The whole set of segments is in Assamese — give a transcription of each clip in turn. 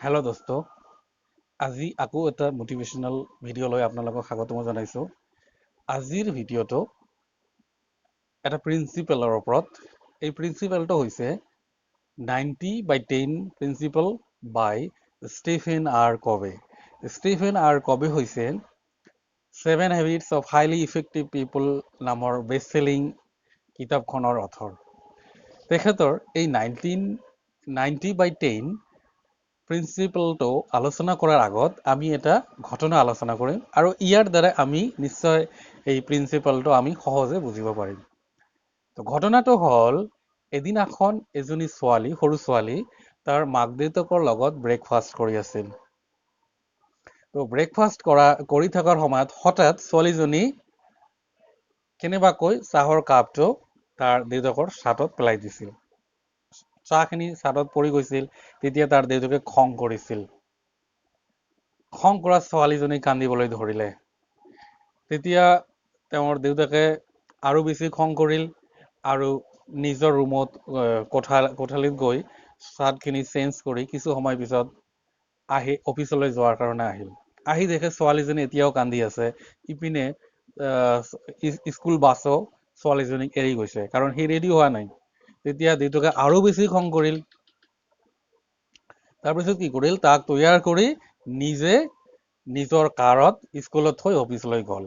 হেল্ল' দোস্ত, আজি আকৌ এটা মটিভেশ্যনেল ভিডিঅ' লৈ আপোনালোকক স্বাগতম জনাইছোঁ। আজিৰ ভিডিঅ'টো এটা প্ৰিন্সিপেলৰ ওপৰত। এই প্ৰিন্সিপেলটো হৈছে 90/10 প্ৰিন্সিপল বাই ষ্টিফেন আৰ কবে। ষ্টিফেন আৰ কবে হৈছে 7 Habits of Highly Effective People নামৰ বেষ্ট চেলিং কিতাপখনৰ অথৰ। তেখেতৰ এই 90/10 প্ৰিন্সিপলটো আলোচনা কৰাৰ আগত আমি এটা ঘটনা আলোচনা কৰিম আৰু ইয়াৰ দ্বাৰা আমি নিশ্চয় এই প্ৰিন্সিপলটো আমি সহজে বুজিব পাৰিম। তো ঘটনাটো হ'ল এদিনাখন এজনী ছোৱালী, সৰু ছোৱালী তাৰ মাক দেউতাকৰ লগত ব্ৰেকফাষ্ট কৰি আছিল। তো ব্ৰেকফাষ্ট কৰি থকাৰ সময়ত হঠাৎ ছোৱালীজনী কেনেবাকৈ চাহৰ কাপটো তাৰ দেউতাকৰ ছাদত পেলাই দিছিল। চাহখিনি ছাদত পৰি গৈছিল। তেতিয়া তাৰ দেউতাকে খং কৰিছিল। খং কৰা ছোৱালীজনী কান্দিবলৈ ধৰিলে। তেতিয়া তেওঁৰ দেউতাকে আৰু বেছি খং কৰিল আৰু নিজৰ ৰুমত কোঠালিত গৈ চাৰ্টখিনি চেঞ্জ কৰি কিছু সময় পিছত আহি অফিচলৈ যোৱাৰ কাৰণে আহিল। আহি দেখে ছোৱালীজনী এতিয়াও কান্দি আছে। ইপিনে স্কুল বাছো ছোৱালীজনীক এৰি গৈছে, কাৰণ সি ৰেডি হোৱা নাই। তেতিয়া দেউতাকে আৰু বেছি খং কৰিল। তাৰপিছত কি কৰিল, তাক তৈয়াৰ কৰি নিজে নিজৰ কাৰত স্কুলত থৈ অফিচলৈ গ'ল।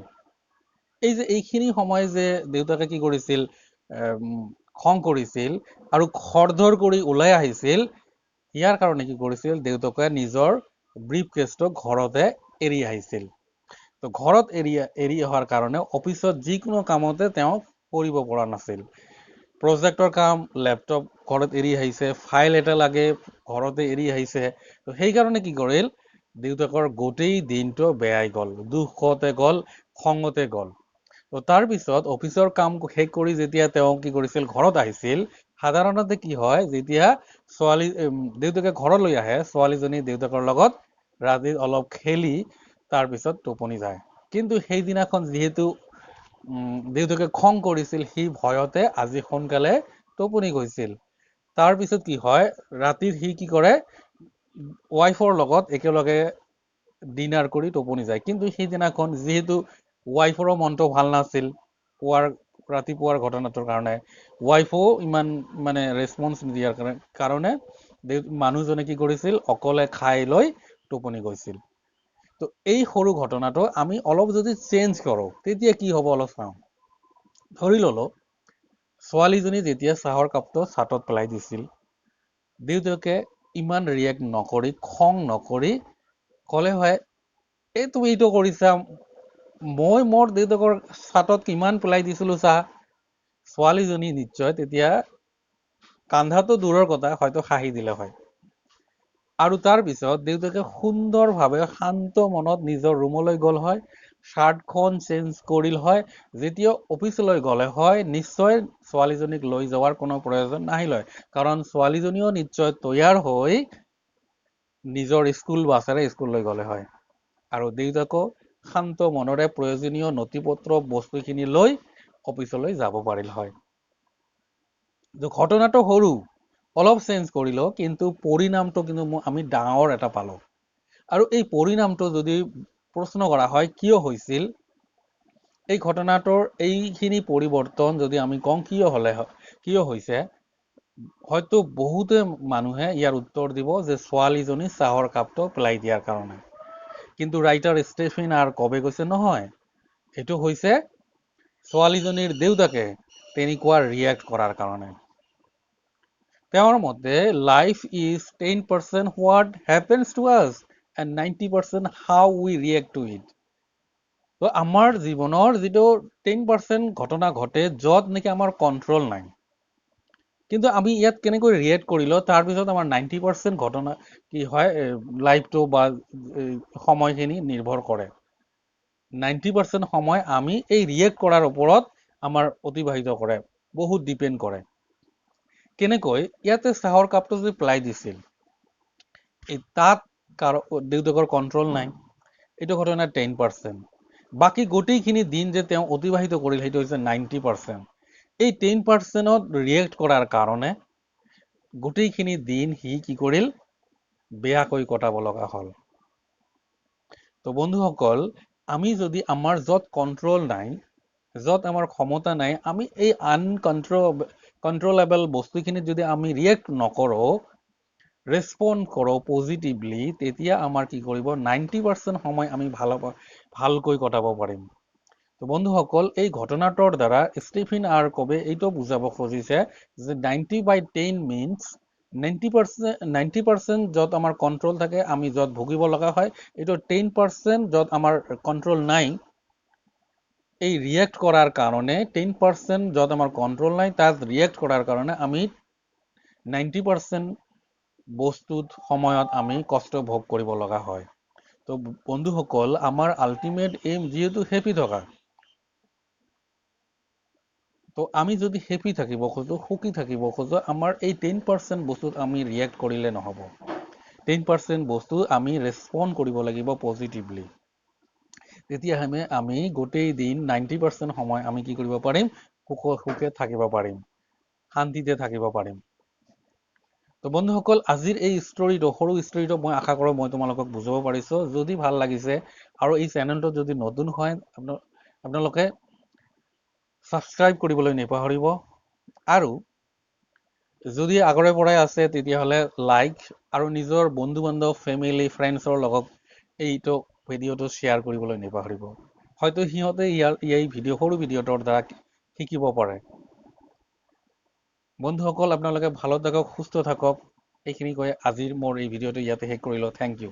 এইখিনি সময় যে দেউতাকে কি কৰিছিল, খং কৰিছিল আৰু খৰধৰ কৰি ওলাই আহিছিল, ইয়াৰ কাৰণে কি কৰিছিল, দেউতাকে নিজৰ ব্ৰিফ কেছটো ঘৰতে এৰি আহিছিল। তো ঘৰত এৰি অহাৰ কাৰণে অফিচত যিকোনো কামতে তেওঁ কৰিব পৰা নাছিল। প্ৰজেক্টৰ কাম লেপটপ ঘৰত এৰি আহিছে, ফাইল এটা লাগে ঘৰতে এৰি আহিছে। তো সেইকাৰণে কি কৰিল, দেউতাকৰ গোটেই দিনটো বেয়াই গ'ল, দুখতে গ'ল, খঙতে গ'ল। তো তাৰপিছত অফিচৰ কাম শেষ কৰি যেতিয়া তেওঁ কি কৰিছিল, ঘৰত আহিছিল, সাধাৰণতে কি হয়, যেতিয়া দেউতাকে ঘৰলৈ আহে, ছোৱালীজনী দেউতাকৰ লগত ৰাতি অলপ খেলি তাৰপিছত টোপনি যায়। কিন্তু সেইদিনাখন যিহেতু দেউতাকে খং কৰিছিল, সি ভয়তে আজি সোনকালে টোপনি গৈছিল। তাৰপিছত কি হয়, ৰাতি সি কি কৰে, ৱাইফৰ লগত একেলগে ডিনাৰ কৰি টোপনি যায়। কিন্তু সেইদিনাখন যিহেতু ৱাইফৰো মনটো ভাল নাছিল ৰাতিপুৱাৰ ঘটনাটোৰ কাৰণে, ৱাইফো ইমান ৰেচপন্স নিদিয়াৰ কাৰণে মানুহজনে কি কৰিছিল, অকলে খাই লৈ টোপনি গৈছিল। তো এই সৰু ঘটনাটো আমি অলপ যদি চেঞ্জ কৰোঁ, তেতিয়া কি হ'ব অলপ চাওঁ। ধৰি ললো ছোৱালীজনী যেতিয়া চাহৰ কাপটো ছাদত পেলাই দিছিল, দেউতাকে ইমান ৰিয়েক্ট নকৰি, খং নকৰি ক'লে হয়, তুমি এইটো কৰিছা, মই মোৰ দেউতাকৰ ছাদত কিমান পেলাই দিছিলো চাহ। ছোৱালীজনী নিশ্চয় তেতিয়া কান্দাটো দূৰৰ কথা, হয়তো হাঁহি দিলে হয়। আৰু তাৰপিছত দেউতাকে সুন্দৰভাৱে শান্ত মনত নিজৰ ৰুমলৈ গ'ল হয়, শ্বাৰ্টখন চেঞ্জ কৰিল হয়। যেতিয়া অফিচলৈ গ'লে হয়, নিশ্চয় ছোৱালীজনীক লৈ যোৱাৰ কোনো প্ৰয়োজন নাহিল হয়, কাৰণ ছোৱালীজনীও নিশ্চয় তৈয়াৰ হৈ নিজৰ স্কুল বাছেৰে স্কুললৈ গ'লে হয়। আৰু দেউতাকো শান্ত মনেৰে প্ৰয়োজনীয় নথি পত্ৰ বস্তুখিনি লৈ অফিচলৈ যাব পাৰিল হয়। ঘটনাটো সৰু, অলপ চেঞ্জ কৰিলো, কিন্তু পৰিণামটো কিন্তু আমি ডাঙৰ এটা পালো। আৰু এই পৰিণামটো যদি প্ৰশ্ন কৰা হয় কিয় হৈছিল, এই ঘটনাটোৰ এইখিনি পৰিৱৰ্তন যদি আমি কওঁ কিয় হৈছে, হয়তো বহুতে মানুহে ইয়াৰ উত্তৰ দিব যে ছোৱালীজনী চাহৰ কাপটো পেলাই দিয়াৰ কাৰণে। কিন্তু ৰাইটাৰ ষ্টিফেন আৰ কবে কৈছে নহয়, এইটো হৈছে ছোৱালীজনীৰ দেউতাকে তেনেকুৱা ৰিয়েক্ট কৰাৰ কাৰণে। তেওঁৰ মতে life is 10% what happens to us and 90% how we react to it. তো আমাৰ জীৱনৰ যিটো 10% ঘটনা ঘটে, য'ত নেকি আমাৰ কণ্ট্ৰল নাই, কিন্তু আমি ইয়াত কেনেকৈ ৰিয়েক্ট কৰিলো, তাৰপিছত আমাৰ 90% ঘটনা কি হয়, লাইফটো বা সময়খিনি নিৰ্ভৰ কৰে। 90% সময় আমি এই ৰিয়েক্ট কৰাৰ ওপৰত আমাৰ অতিবাহিত কৰে, বহুত ডিপেণ্ড কৰে। কেনেকৈ, ইয়াতে চাহৰ কাপটো যে পেলাই দিছিল, তাত দেউতাকৰ কণ্ট্ৰল নাই, এইটো ঘটনা 10%। বাকী গোটেইখিনি দিন যে তেওঁ অতিবাহিত কৰিল, সেইটো হৈছে 90%। এই 10%ত ৰিয়েক্ট কৰাৰ কাৰণে গোটেইখিনি দিন সি কি কৰিল, বেয়াকৈ কটাব লগা হ'ল। তো বন্ধুসকল, আমি যদি আমাৰ য'ত কণ্ট্ৰল নাই, য'ত আমাৰ ক্ষমতা নাই, আমি এই কণ্ট্ৰলেবল বস্তুখিনিত যদি আমি ৰিয়েক্ট নকৰোঁ, ৰেছপণ্ড কৰোঁ পজিটিভলি, তেতিয়া আমাৰ কি কৰিব 90% সময় আমি ভালকৈ কটাব পাৰিম। তো বন্ধুসকল, এই ঘটনাটোৰ দ্বাৰা ষ্টিফেন আৰ কবে এইটো বুজাব খুজিছে যে 90/10 মিনছ 90% য'ত আমাৰ কণ্ট্ৰল থাকে, আমি য'ত ভুগিব লগা হয়, এইটো 10% য'ত আমাৰ কণ্ট্ৰল নাই, এই ৰিয়েক্ট কৰাৰ কাৰণে 10% য'ত আমাৰ কণ্ট্ৰল নাই, তাত ৰিয়েক্ট কৰাৰ কাৰণে আমি 90% সময়ত আমি কষ্ট ভোগ কৰিব লগা হয়। তো বন্ধুসকল, আমাৰ আল্টিমেট এইম যিহেতু হেপি থকা, তো আমি যদি হেপি থাকিব খোজো, সুখী থাকিব খোজো, আমাৰ এই 10% বস্তুত আমি ৰিয়েক্ট কৰিলে নহ'ব। 10% বস্তু আমি ৰেছপণ্ড কৰিব লাগিব পজিটিভলি। তেতিয়াহে আমি গোটেই দিন 90% সময় আমি কি কৰিব পাৰিম, সুখে থাকিব পাৰিম, শান্তিতে থাকিব পাৰিম। তো বন্ধুসকল, আজিৰ এই ষ্টৰিটো, সৰু ষ্টৰিটো মই আশা কৰোঁ মই তোমালোকক বুজাব পাৰিছোঁ। যদি ভাল লাগিছে আৰু এই চেনেলটো যদি নতুন হয়, আপোনালোকে ছাবস্ক্ৰাইব কৰিবলৈ নাপাহৰিব। আৰু যদি আগৰে পৰাই আছে, তেতিয়াহ'লে লাইক আৰু নিজৰ বন্ধু বান্ধৱ, ফেমিলি, ফ্ৰেণ্ডছৰ লগত এইটো ভিডিঅ'টো শ্বেয়াৰ কৰিবলৈ নাপাহৰিব। হয়তো সিহঁতে এই সৰু ভিডিঅ'টোৰ দ্বাৰা শিকিব পাৰে। বন্ধুসকল, আপোনালোকে ভালো থাকক, সুস্থ থাকক। এইখিনি কৈ আজিৰ মোৰ এই ভিডিঅ'টো ইয়াতে শেষ কৰিলোঁ। Thank U.